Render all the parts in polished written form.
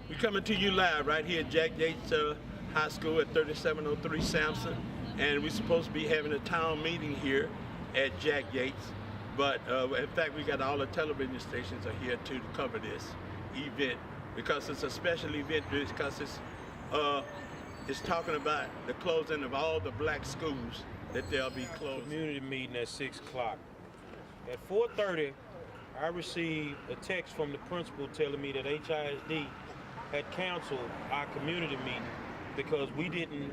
We're coming to you live right here at Jack Yates High School at 3703 Sampson, and we're supposed to be having a town meeting here at Jack Yates. But in fact, we got all the television stations are here to cover this event because it's a special event because it's talking about the closing of all the black schools that they'll be closing. Community meeting at 6 o'clock. At 4:30, I received a text from the principal telling me that HISD had canceled our community meeting because we didn't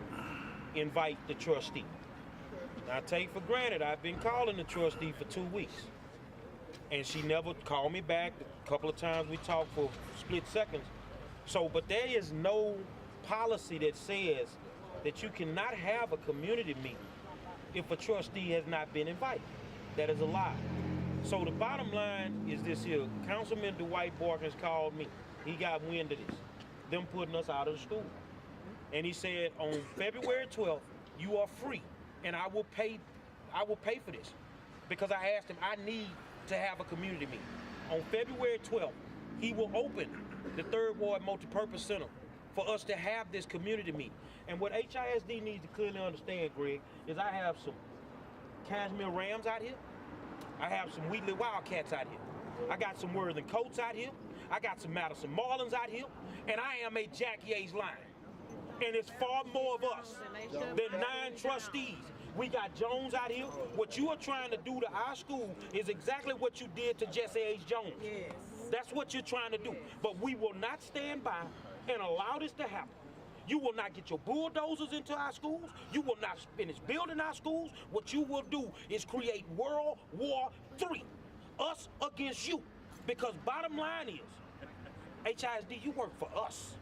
invite the trustee. Now, I take for granted I've been calling the trustee for 2 weeks, and she never called me back. A couple of times we talked for split seconds. But there is no policy that says that you cannot have a community meeting if a trustee has not been invited. That is a lie. So the bottom line is this here. Councilman Dwight Borkins called me. He got wind of this, them putting us out of the school. And he said, on February 12th, you are free, and I will pay for this. Because I asked him, I need to have a community meeting. On February 12th, he will open the 3rd Ward Multipurpose Center for us to have this community meeting. And what HISD needs to clearly understand, Greg, is I have some Cashmere Rams out here. I have some Wheatley Wildcats out here. I got some Worthing Colts out here. I got some Madison Marlins out here. And I am a Jack Yates Lion. And it's far more of us than 9 trustees. We got Jones out here. What you are trying to do to our school is exactly what you did to Jesse H. Jones. Yes. That's what you're trying to do. But we will not stand by and allow this to happen. You will not get your bulldozers into our schools. You will not finish building our schools. What you will do is create World War III, us against you. Because bottom line is, HISD, you work for us.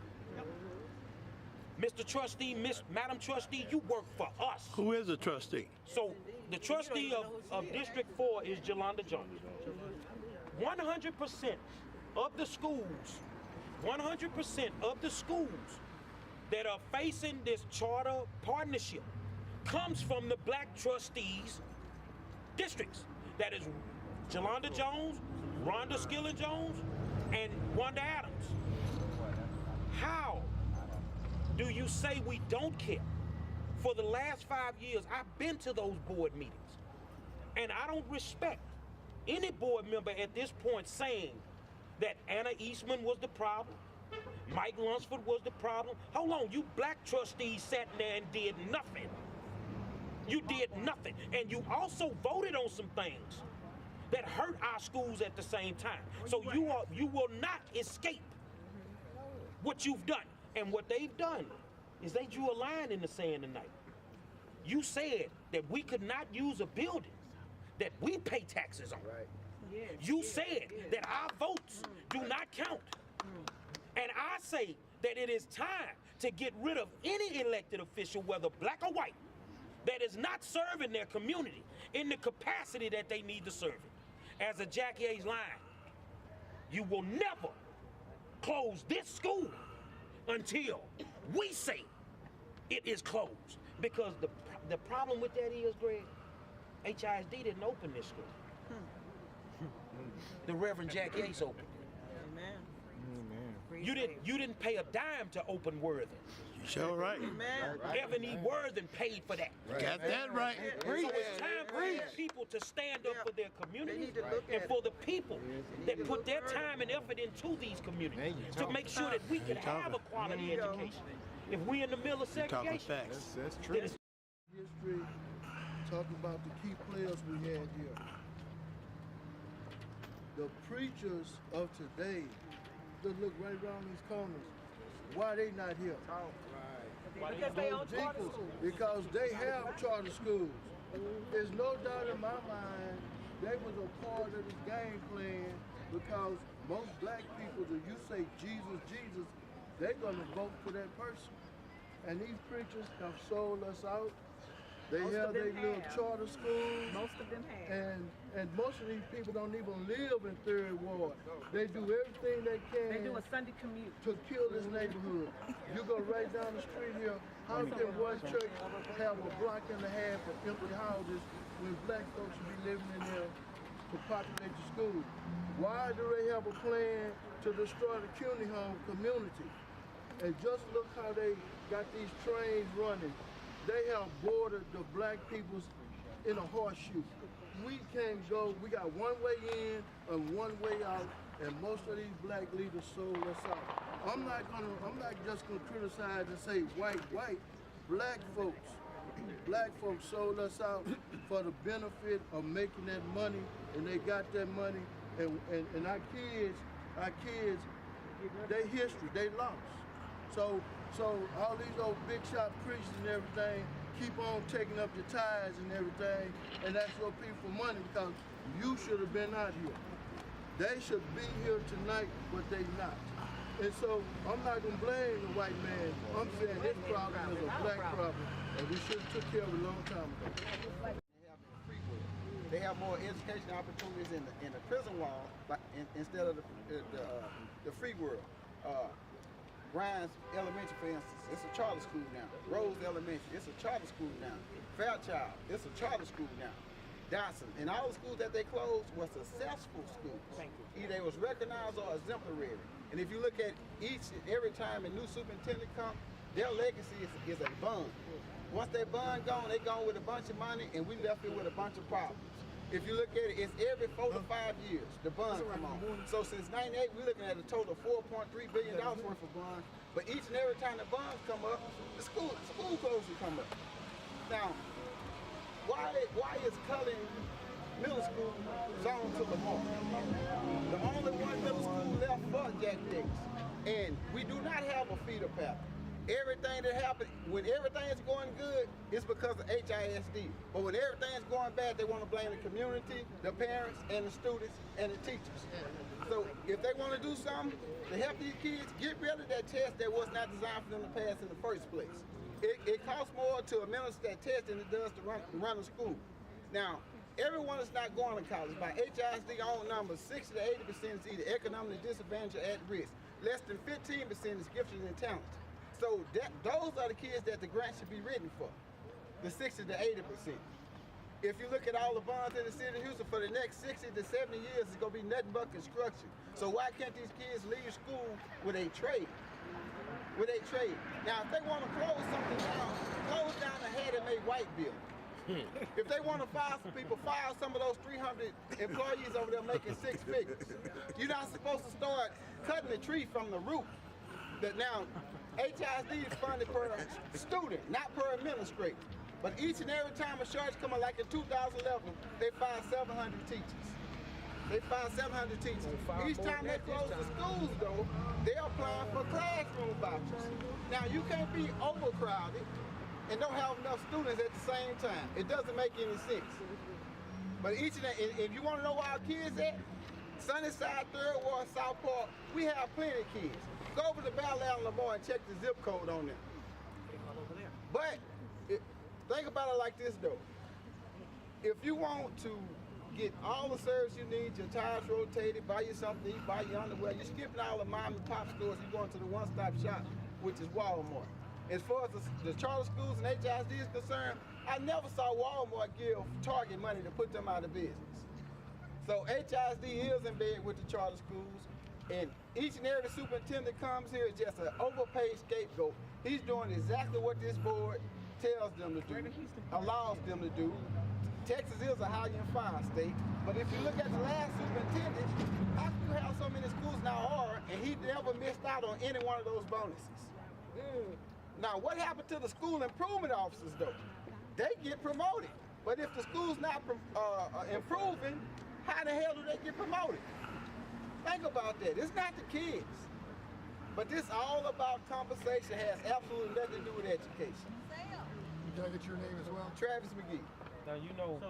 Mr. Trustee, Madam Trustee, you work for us. Who is a trustee? So the trustee of District 4 is Jolanda Jones. 100% of the schools, 100% of the schools that are facing this charter partnership comes from the black trustees districts. That is Jolanda Jones, Rhonda Skillen Jones, and Wanda Adams. How do you say we don't care? For the last 5 years, I've been to those board meetings, and I don't respect any board member at this point saying that Anna Eastman was the problem, Mike Lunsford was the problem. Hold on, you black trustees sat there and did nothing. You did nothing. And you also voted on some things that hurt our schools at the same time. So you will not escape what you've done. And what they've done is they drew a line in the sand tonight. You said that we could not use a building that we pay taxes on. Right. Yes, you said that our votes do not count. And I say that it is time to get rid of any elected official, whether black or white, that is not serving their community in the capacity that they need to serve it. As a Jack Yates Lion, you will never close this school until we say it is closed. Because the problem with that is, Greg, HISD didn't open this school. The Reverend Jack Yates opened it. Amen. You didn't pay a dime to open Worthing. Sure right. Evan E. Worthing paid for that. Got that right. So it's time for these people to stand up for their communities and for the people that put their time and effort into these communities to make sure that we can have a quality education. If we're in the middle of segregation, that's true. History, talking about the key players we had here. The preachers of today, just look right around these corners. Why are they not here? Because they own charter schools. Because they have charter schools. There's no doubt in my mind they was a part of this game plan because most black people, if you say Jesus, Jesus, they're gonna vote for that person. And these preachers have sold us out. They have their little charter schools. Most of them have. And most of these people don't even live in 3rd Ward. They do everything they can. They do a Sunday commute to kill this neighborhood. You go right down the street here, how can one church have a block and a half of empty houses when black folks should be living in there to populate the schools. Why do they have a plan to destroy the CUNY home community? And just look how they got these trains running. They have bordered the black peoples in a horseshoe. We can't go, we got one way in and one way out, and most of these black leaders sold us out. I'm not just gonna criticize and say white. Black folks sold us out for the benefit of making that money, and they got that money, and our kids, their history, they lost. So all these old big shot preachers and everything keep on taking up your tithes and everything, and that's your people for money because you should have been out here. They should be here tonight, but they not. And so I'm not gonna blame the white man. I'm saying this problem is a black problem, and we should have took care of it a long time ago. They have more education opportunities in the prison wall, instead of the free world. Grimes Elementary, for instance, it's a charter school now. Rose Elementary, it's a charter school now. Fairchild, it's a charter school now. Dotson, and all the schools that they closed were successful schools. Either they was recognized or exemplary. And if you look at each and every time a new superintendent comes, their legacy is a bond. Once that bond gone, they gone with a bunch of money, and we left here with a bunch of problems. If you look at it, it's every 4 to 5 years the bond come on. So since '98, we're looking at a total of $4.3 billion worth of bonds. But each and every time the bonds come up, the school closures come up. Now, why is Cullen Middle School zoned to Lamar? The only one middle school left for Jack Yates, and we do not have a feeder pattern. Everything that happened, when everything is going good, it's because of HISD. But when everything is going bad, they want to blame the community, the parents, and the students, and the teachers. So if they want to do something to help these kids, get rid of that test that was not designed for them to pass in the first place. It costs more to administer that test than it does to run a school. Now, everyone is not going to college. By HISD own numbers, 60 to 80% is either economically disadvantaged or at risk. Less than 15% is gifted and talented. So those are the kids that the grant should be written for, the 60 to 80%. If you look at all the bonds in the city of Houston for the next 60 to 70 years, it's gonna be nothing but construction. So why can't these kids leave school with a trade? Now, if they want to close something down, close down the Hattie Mae White building. If they want to fire some people, fire some of those 300 employees over there making 6 figures. You're not supposed to start cutting the tree from the root. Now, HISD is funded per student, not per administrator. But each and every time a charge come up, like in 2011, they fired 700 teachers. Each time they close the schools, though, they're applying for classroom vouchers. Now, you can't be overcrowded and don't have enough students at the same time. It doesn't make any sense. But if you want to know where our kids at, Sunnyside, Third Ward, South Park, we have plenty of kids. Go over to Bel Air and Lamar and check the zip code on them. But think about it like this, though. If you want to get all the service you need, your tires rotated, buy you something to eat, buy your underwear, you're skipping all the mom and pop stores, you're going to the one-stop shop, which is Walmart. As far as the charter schools and HISD is concerned, I never saw Walmart give Target money to put them out of business. So HISD is in bed with the charter schools, and each and every superintendent comes here is just an overpaid scapegoat. He's doing exactly what this board tells them to do, allows them to do. Texas is a hire and fire state, but if you look at the last superintendent, how can you have so many schools now are, and he never missed out on any one of those bonuses? Now, what happened to the school improvement officers, though? They get promoted, but if the school's not improving, how the hell do they get promoted? Think about that. It's not the kids. But this all about compensation, has absolutely nothing to do with education. Can I get your name as well? Travis McGee. Now, you know,